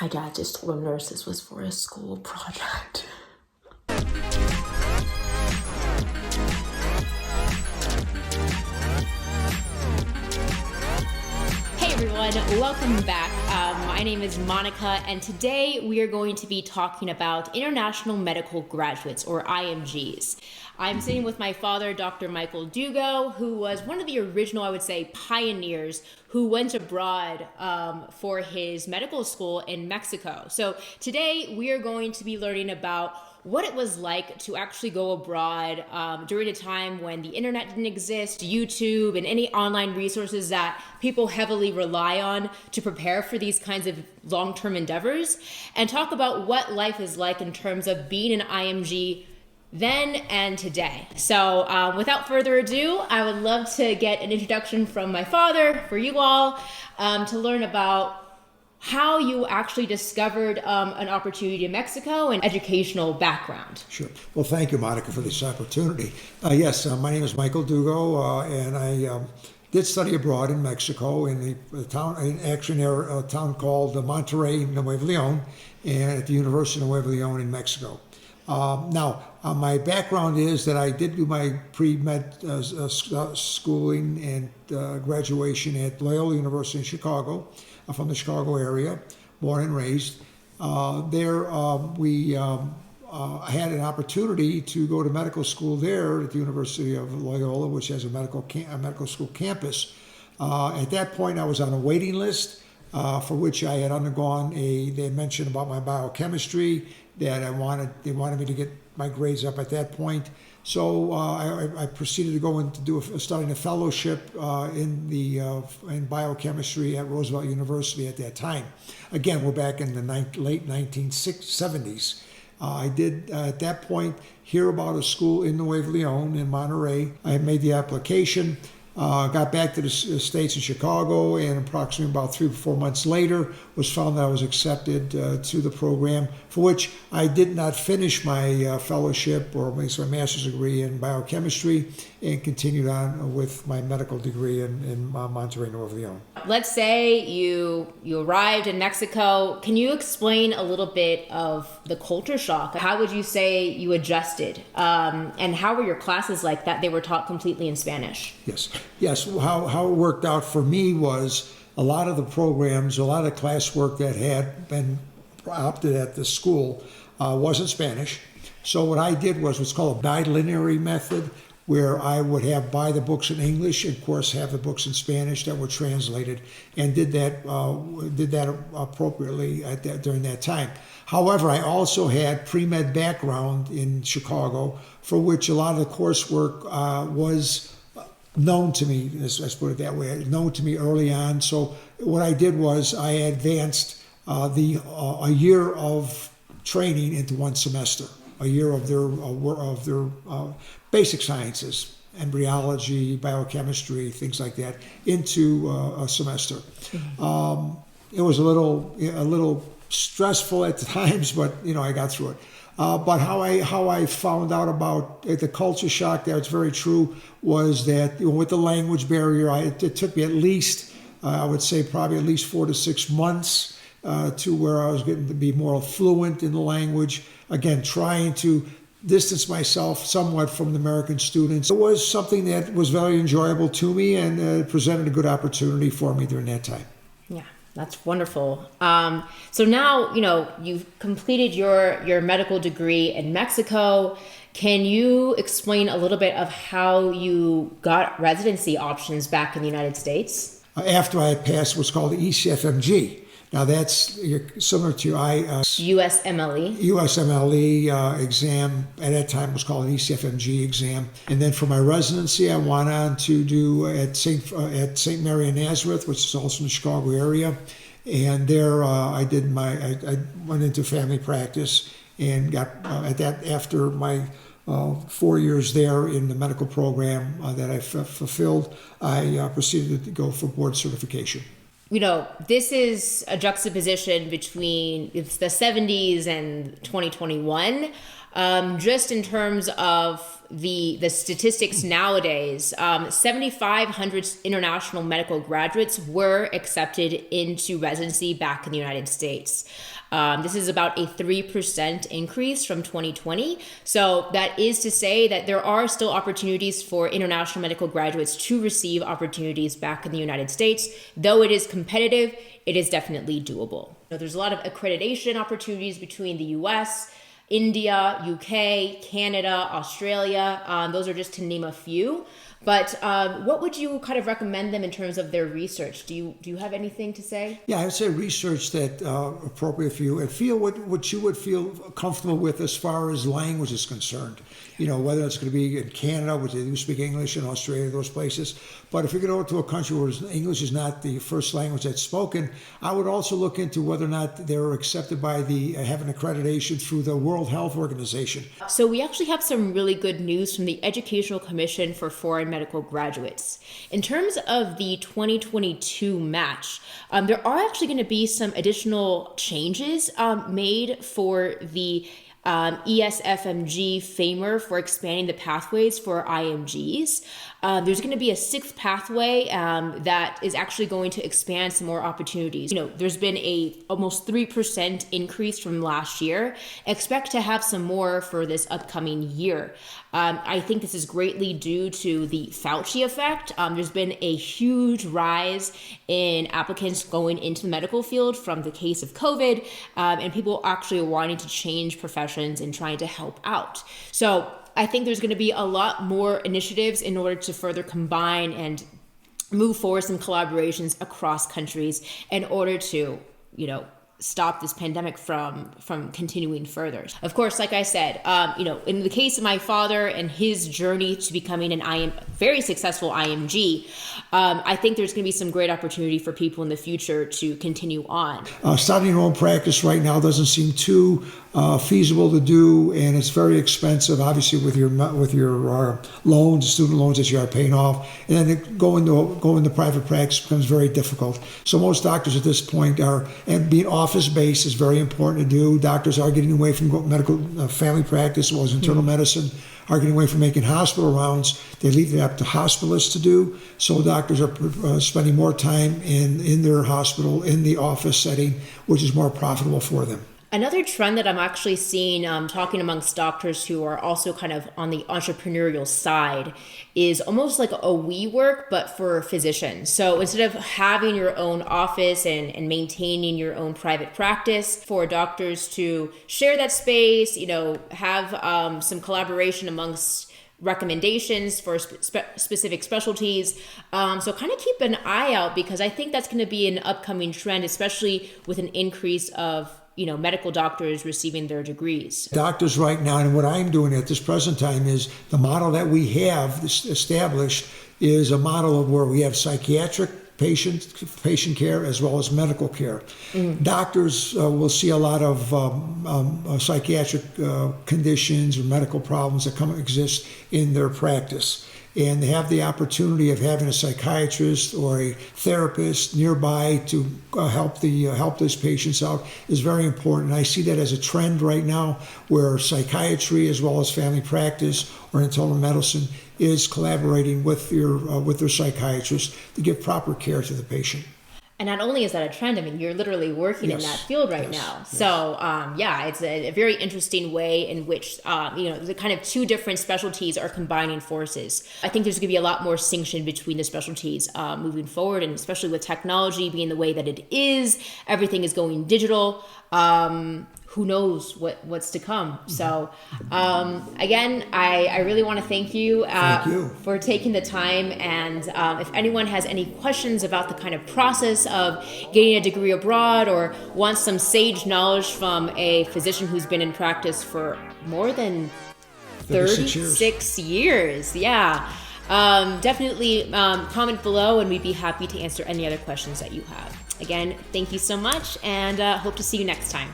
My dad just told him nurses was for a school project. Hey everyone, welcome back. My name is Monica, and today we are going to be talking about International Medical Graduates, or IMGs. I'm sitting with my father, Dr. Michael Dugo, who was one of the original, I would say, pioneers who went abroad for his medical school in Mexico. So today we are going to be learning about what it was like to actually go abroad during a time when the internet didn't exist, YouTube, and any online resources that people heavily rely on to prepare for these kinds of long-term endeavors, and talk about what life is like in terms of being an IMG then and today. So without further ado, I would love to get an introduction from my father for you all to learn about how you actually discovered an opportunity in Mexico and educational background. Sure. Well, thank you, Monica, for this opportunity. Yes, my name is Michael Dugo, and I did study abroad in Mexico in the town, actually near a town called Monterrey, Nuevo Leon, and at the University of Nuevo Leon in Mexico. Now, my background is that I did do my pre-med schooling and graduation at Loyola University in Chicago, from the Chicago area, born and raised. There, we had an opportunity to go to medical school there at the University of Loyola, which has a medical school campus. At that point, I was on a waiting list for which I had undergone they mentioned about my biochemistry, that they wanted me to get my grades up at that point. So I proceeded to go and to studying a fellowship in biochemistry at Roosevelt University at that time. Again, we're back in the late 1970s. I did at that point hear about a school in Nuevo Leon in Monterrey. I had made the application. Got back to the States in Chicago, and approximately about 3 or 4 months later was found that I was accepted to the program, for which I did not finish my fellowship or my master's degree in biochemistry, and continued on with my medical degree in Monterrey, Nuevo Leon. Let's say you arrived in Mexico. Can you explain a little bit of the culture shock? How would you say you adjusted? And how were your classes like that they were taught completely in Spanish? Yes. How it worked out for me was a lot of the programs, a lot of classwork that had been opted at the school was in Spanish. So what I did was what's called a bilineary method, where I would buy the books in English, and of course have the books in Spanish that were translated, and did that appropriately during that time. However, I also had pre-med background in Chicago, for which a lot of the coursework was known to me, let's put it that way, known to me early on. So what I did was I advanced a year of training into one semester, a year of their basic sciences, embryology, biochemistry, things like that, into a semester. It was a little stressful at times, but I got through it. But how I found out about the culture shock, that's very true, was that with the language barrier, it took me at least, I would say probably at least 4 to 6 months to where I was getting to be more fluent in the language. Again, trying to distance myself somewhat from the American students. It was something that was very enjoyable to me, and presented a good opportunity for me during that time. Yeah. That's wonderful. So now, you've completed your medical degree in Mexico. Can you explain a little bit of how you got residency options back in the United States? After I had passed what's called the ECFMG. Now that's similar to USMLE. USMLE exam. At that time it was called an ECFMG exam. And then for my residency, I went on to do at St. Mary of Nazareth, which is also in the Chicago area. And there I went into family practice, and got after my 4 years there in the medical program that I fulfilled, I proceeded to go for board certification. This is a juxtaposition between the 70s and 2021, just in terms of the statistics nowadays, 7,500 international medical graduates were accepted into residency back in the United States. This is about a 3% increase from 2020. So that is to say that there are still opportunities for international medical graduates to receive opportunities back in the United States. Though it is competitive, it is definitely doable. There's a lot of accreditation opportunities between the US, India, UK, Canada, Australia. Those are just to name a few. But what would you kind of recommend them in terms of their research? Do you have anything to say? Yeah, I would say research that appropriate for you and feel what you would feel comfortable with as far as language is concerned. Whether it's going to be in Canada, which they do speak English, in Australia, those places. But if you go to a country where English is not the first language that's spoken, I would also look into whether or not they're accepted by have an accreditation through the World Health Organization. So we actually have some really good news from the Educational Commission for Foreign Medical Graduates. In terms of the 2022 match, there are actually going to be some additional changes made for the ESFMG FAMER for expanding the pathways for IMGs. There's going to be a sixth pathway that is actually going to expand some more opportunities. There's been a almost 3% increase from last year. Expect to have some more for this upcoming year. I think this is greatly due to the Fauci effect. There's been a huge rise in applicants going into the medical field from the case of COVID, and people actually wanting to change professions and trying to help out. So I think there's going to be a lot more initiatives in order to further combine and move forward some collaborations across countries in order to, stop this pandemic from continuing further. Of course, like I said, in the case of my father and his journey to becoming very successful IMG, I think there's going to be some great opportunity for people in the future to continue on. Starting your own practice right now doesn't seem too feasible to do, and it's very expensive, obviously, with your loans, student loans that you are paying off, and then going to private practice becomes very difficult. So most doctors at this point and being office-based is very important to do. Doctors are getting away from medical family practice, as well as internal medicine, are getting away from making hospital rounds. They leave it up to hospitalists to do. So doctors are spending more time in their hospital, in the office setting, which is more profitable for them. Another trend that I'm actually seeing, talking amongst doctors who are also kind of on the entrepreneurial side, is almost like a WeWork, but for physicians. So instead of having your own office and maintaining your own private practice, for doctors to share that space, have some collaboration amongst recommendations for specific specialties. So kind of keep an eye out, because I think that's going to be an upcoming trend, especially with an increase of medical doctors receiving their degrees. Doctors right now, and what I'm doing at this present time, is the model that we have established is a model of where we have psychiatric patient care as well as medical care. Doctors will see a lot of psychiatric conditions or medical problems that exist in their practice. And they have the opportunity of having a psychiatrist or a therapist nearby to help those patients out is very important. And I see that as a trend right now, where psychiatry as well as family practice or internal medicine is collaborating with their psychiatrist to give proper care to the patient. And not only is that a trend, you're literally working in that field right now. Yes. So, it's a very interesting way in which, the kind of two different specialties are combining forces. I think there's going to be a lot more distinction between the specialties moving forward, and especially with technology being the way that it is, everything is going digital. Who knows what's to come. So again, I really want to thank you for taking the time. And if anyone has any questions about the kind of process of getting a degree abroad, or wants some sage knowledge from a physician who's been in practice for more than 36 years. Yeah. Definitely comment below, and we'd be happy to answer any other questions that you have. Again, thank you so much, and hope to see you next time.